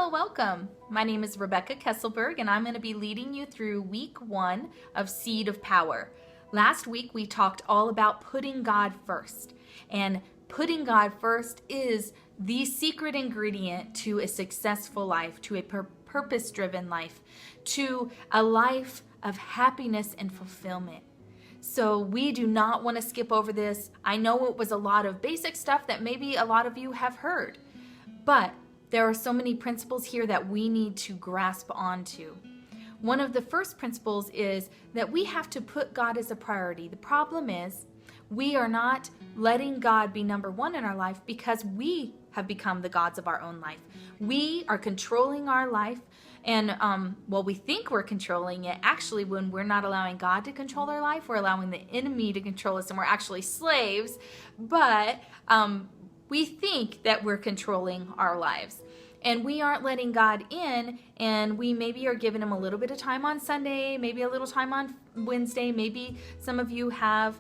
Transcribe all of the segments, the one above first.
Hello, welcome. My name is Rebecca Kesselberg, and I'm going to be leading you through week 1 of Seed of Power. Last week, we talked all about putting God first, and putting God first is the secret ingredient to a successful life, to a purpose-driven life, to a life of happiness and fulfillment. So we do not want to skip over this. I know it was a lot of basic stuff that maybe a lot of you have heard, but there are so many principles here that we need to grasp onto. One of the first principles is that we have to put God as a priority. The problem is we are not letting God be number one in our life because we have become the gods of our own life. We are controlling our life, and we think we're controlling it. Actually, when we're not allowing God to control our life, we're allowing the enemy to control us, and we're actually slaves. But we think that we're controlling our lives, and we aren't letting God in, and we maybe are giving him a little bit of time on Sunday, maybe a little time on Wednesday, maybe some of you have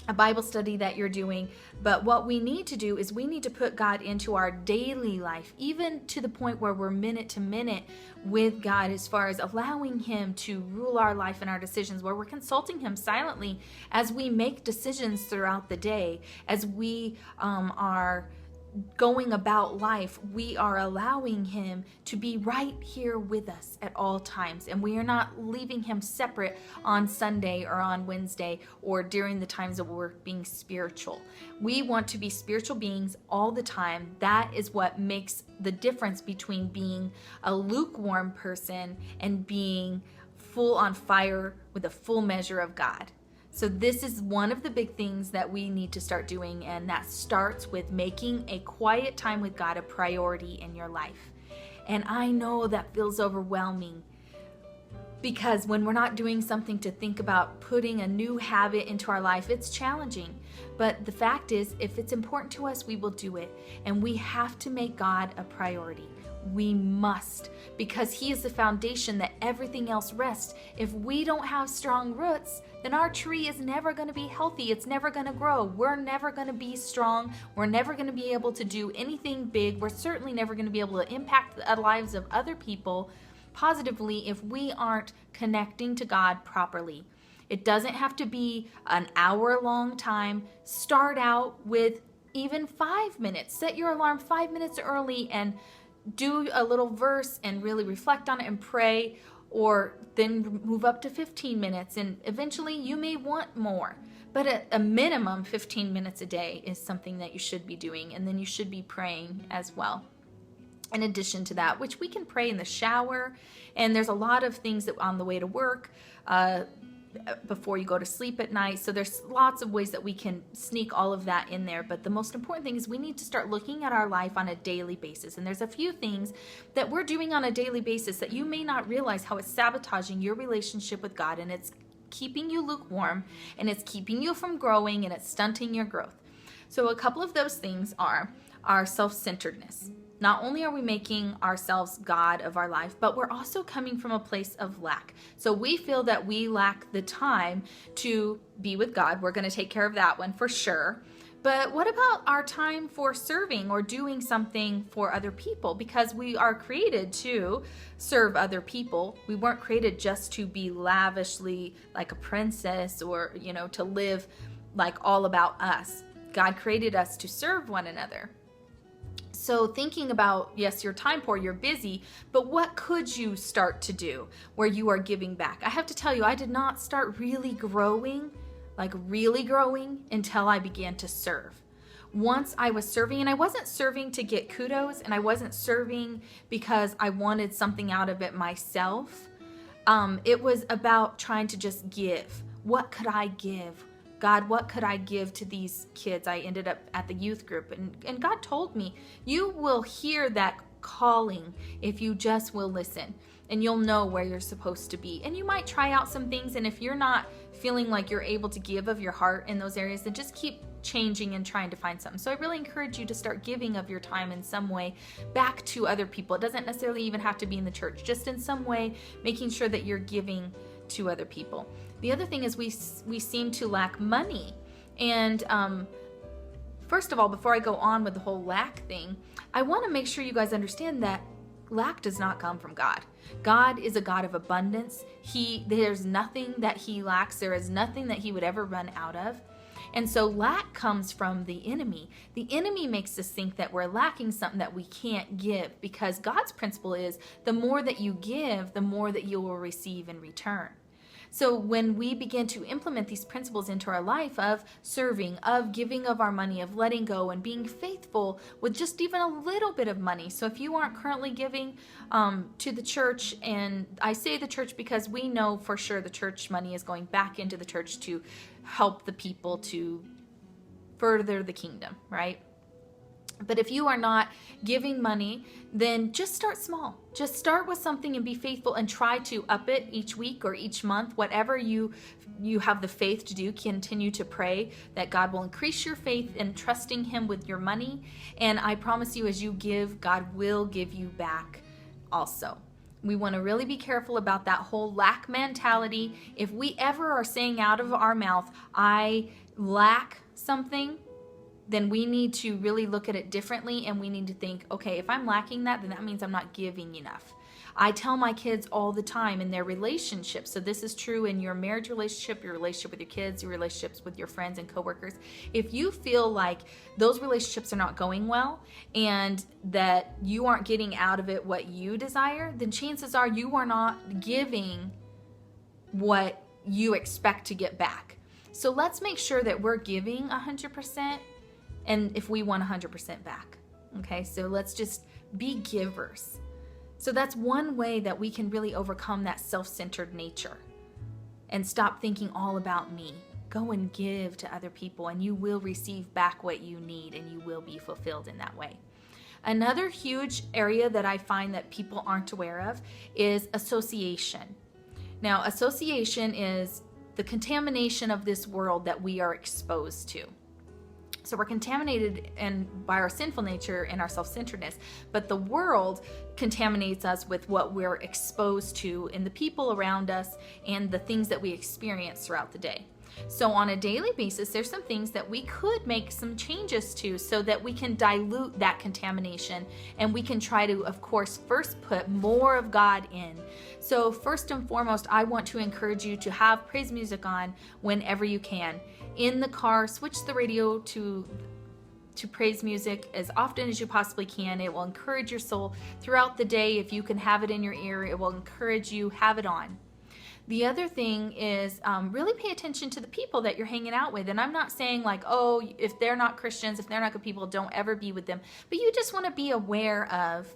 a Bible study that you're doing. But what we need to do is we need to put God into our daily life, even to the point where we're minute to minute with God, as far as allowing him to rule our life and our decisions, where we're consulting him silently as we make decisions throughout the day, as we are going about life. We are allowing him to be right here with us at all times, and we are not leaving him separate on Sunday or on Wednesday or during the times that we're being spiritual. We want to be spiritual beings all the time. That is what makes the difference between being a lukewarm person and being full on fire with a full measure of God. So this is one of the big things that we need to start doing, and that starts with making a quiet time with God a priority in your life. And I know that feels overwhelming, because when we're not doing something to think about putting a new habit into our life, it's challenging. But the fact is, if it's important to us, we will do it. And we have to make God a priority. We must, because he is the foundation that everything else rests. If we don't have strong roots, then our tree is never going to be healthy. It's never going to grow. We're never going to be strong. We're never going to be able to do anything big. We're certainly never going to be able to impact the lives of other people positively if we aren't connecting to God properly. It doesn't have to be an hour-long time. Start out with even 5 minutes. Set your alarm 5 minutes early and do a little verse and really reflect on it and pray, or then move up to 15 minutes, and eventually you may want more. But at a minimum, 15 minutes a day is something that you should be doing, and then you should be praying as well. In addition to that, which we can pray in the shower, and there's a lot of things that on the way to work, before you go to sleep at night. So there's lots of ways that we can sneak all of that in there. But the most important thing is we need to start looking at our life on a daily basis. And there's a few things that we're doing on a daily basis that you may not realize how it's sabotaging your relationship with God, and it's keeping you lukewarm, and it's keeping you from growing, and it's stunting your growth. So a couple of those things are our self-centeredness. Not only are we making ourselves God of our life, but we're also coming from a place of lack. So we feel that we lack the time to be with God. We're going to take care of that one for sure. But what about our time for serving or doing something for other people? Because we are created to serve other people. We weren't created just to be lavishly like a princess, or, to live like all about us. God created us to serve one another. So thinking about, yes, your time poor, you're busy, but what could you start to do where you are giving back? I have to tell you, I did not start really growing until I began to serve. Once I was serving, and I wasn't serving to get kudos, and I wasn't serving because I wanted something out of it myself. It was about trying to just give. What could I give? God, what could I give to these kids? I ended up at the youth group, and God told me, you will hear that calling if you just will listen, and you'll know where you're supposed to be. And you might try out some things, and if you're not feeling like you're able to give of your heart in those areas, then just keep changing and trying to find something. So I really encourage you to start giving of your time in some way back to other people. It doesn't necessarily even have to be in the church, just in some way, making sure that you're giving to other people. The other thing is we seem to lack money, and first of all, before I go on with the whole lack thing, I want to make sure you guys understand that lack does not come from God. God is a God of abundance. There's nothing that he lacks. There is nothing that he would ever run out of. And so lack comes from the enemy. The enemy makes us think that we're lacking something that we can't give, because God's principle is the more that you give, the more that you will receive in return. So when we begin to implement these principles into our life of serving, of giving of our money, of letting go, and being faithful with just even a little bit of money. So if you aren't currently giving to the church, and I say the church because we know for sure the church money is going back into the church to help the people to further the kingdom, right? But if you are not giving money, then just start small. Just start with something and be faithful, and try to up it each week or each month. Whatever you have the faith to do, continue to pray that God will increase your faith in trusting him with your money. And I promise you, as you give, God will give you back also. We want to really be careful about that whole lack mentality. If we ever are saying out of our mouth, I lack something, then we need to really look at it differently, and we need to think, okay, if I'm lacking that, then that means I'm not giving enough. I tell my kids all the time in their relationships, so this is true in your marriage relationship, your relationship with your kids, your relationships with your friends and coworkers. If you feel like those relationships are not going well and that you aren't getting out of it what you desire, then chances are you are not giving what you expect to get back. So let's make sure that we're giving 100%. And if we want 100% back, okay? So let's just be givers. So that's one way that we can really overcome that self-centered nature and stop thinking all about me. Go and give to other people, and you will receive back what you need, and you will be fulfilled in that way. Another huge area that I find that people aren't aware of is association. Now, association is the contamination of this world that we are exposed to. So we're contaminated by our sinful nature and our self-centeredness, but the world contaminates us with what we're exposed to in the people around us and the things that we experience throughout the day. So on a daily basis, there's some things that we could make some changes to so that we can dilute that contamination, and we can try to, of course, first put more of God in. So first and foremost, I want to encourage you to have praise music on whenever you can. In the car, switch the radio to praise music as often as you possibly can. It will encourage your soul throughout the day. If you can have it in your ear, it will encourage you. Have it on. The other thing is really pay attention to the people that you're hanging out with. And I'm not saying like, oh, if they're not Christians, if they're not good people, don't ever be with them. But you just want to be aware of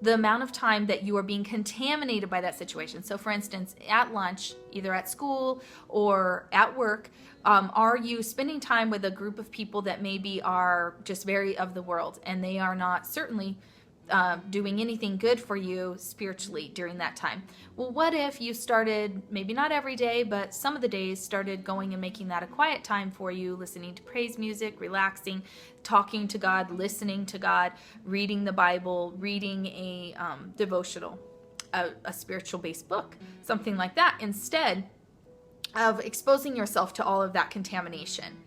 the amount of time that you are being contaminated by that situation. So for instance, at lunch, either at school or at work, are you spending time with a group of people that maybe are just very of the world, and they are not certainly doing anything good for you spiritually during that time? Well, what if you started, maybe not every day, but some of the days, started going and making that a quiet time for you, listening to praise music, relaxing, talking to God, listening to God, reading the Bible, reading a devotional, a spiritual-based book, something like that, instead of exposing yourself to all of that contamination.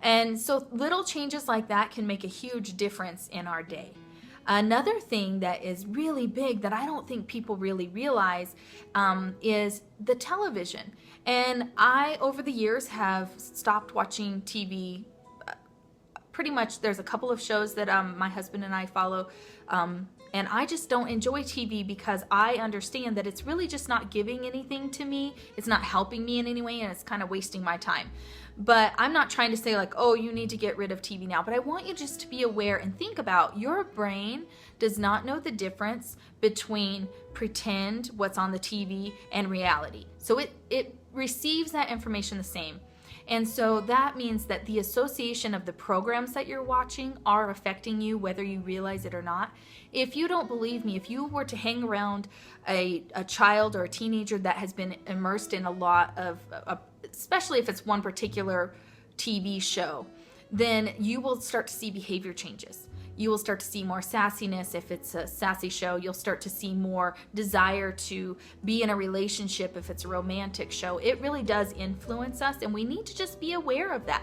And so little changes like that can make a huge difference in our day. Another thing that is really big that I don't think people really realize is the television. And I, over the years, have stopped watching TV. Pretty much, there's a couple of shows that my husband and I follow, and I just don't enjoy TV because I understand that it's really just not giving anything to me. It's not helping me in any way, and it's kind of wasting my time. But I'm not trying to say like, oh, you need to get rid of TV now. But I want you just to be aware and think about your brain does not know the difference between pretend, what's on the TV, and reality. So it receives that information the same. And so that means that the association of the programs that you're watching are affecting you, whether you realize it or not. If you don't believe me, if you were to hang around a child or a teenager that has been immersed in a lot of, especially if it's one particular TV show, then you will start to see behavior changes. You will start to see more sassiness. If it's a sassy show, you'll start to see more desire to be in a relationship if it's a romantic show. It really does influence us, and we need to just be aware of that.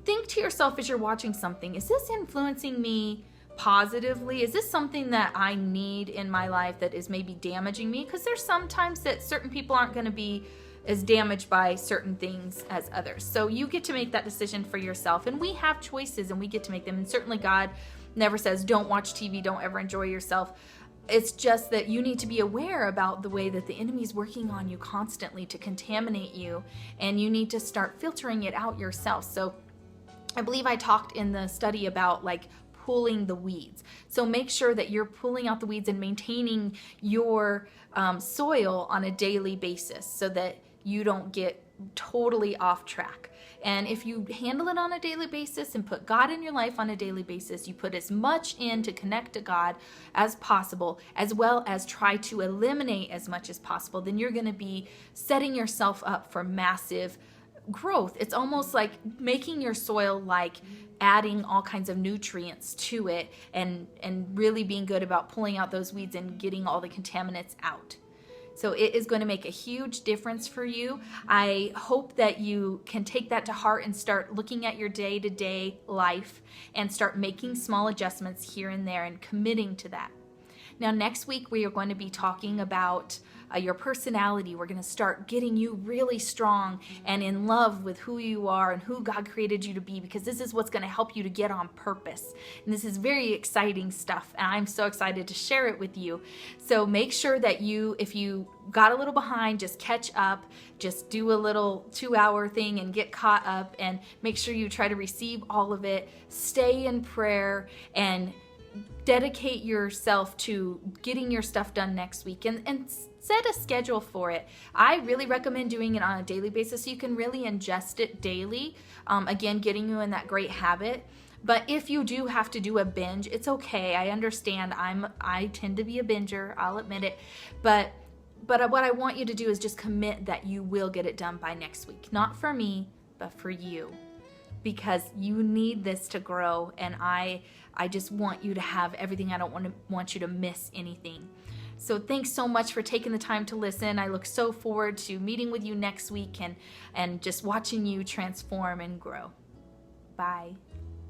think to yourself as you're watching something, is this influencing me positively? Is this something that I need in my life that is maybe damaging me? Because there's sometimes that certain people aren't going to be as damaged by certain things as others. So you get to make that decision for yourself, and we have choices and we get to make them. And certainly God never says don't watch TV, don't ever enjoy yourself. It's just that you need to be aware about the way that the enemy is working on you constantly to contaminate you, and you need to start filtering it out yourself. So I believe I talked in the study about like pulling the weeds. So make sure that you're pulling out the weeds and maintaining your soil on a daily basis so that you don't get totally off track. And if you handle it on a daily basis and put God in your life on a daily basis, you put as much in to connect to God as possible, as well as try to eliminate as much as possible, then you're going to be setting yourself up for massive growth. It's almost like making your soil, like adding all kinds of nutrients to it, and really being good about pulling out those weeds and getting all the contaminants out. So it is going to make a huge difference for you. I hope that you can take that to heart and start looking at your day-to-day life and start making small adjustments here and there and committing to that. Now, next week, we are going to be talking about your personality. We're going to start getting you really strong and in love with who you are and who God created you to be, because this is what's going to help you to get on purpose. And this is very exciting stuff, and I'm so excited to share it with you. So make sure that if you got a little behind, just catch up, just do a little 2-hour thing and get caught up, and make sure you try to receive all of it. Stay in prayer and dedicate yourself to getting your stuff done next week, and set a schedule for it. I really recommend doing it on a daily basis so you can really ingest it daily. Again, getting you in that great habit. But if you do have to do a binge, it's okay. I understand. I tend to be a binger. I'll admit it. But what I want you to do is just commit that you will get it done by next week. Not for me, but for you. Because you need this to grow, and I just want you to have everything. I don't want you to miss anything. So thanks so much for taking the time to listen. I look so forward to meeting with you next week and just watching you transform and grow. Bye.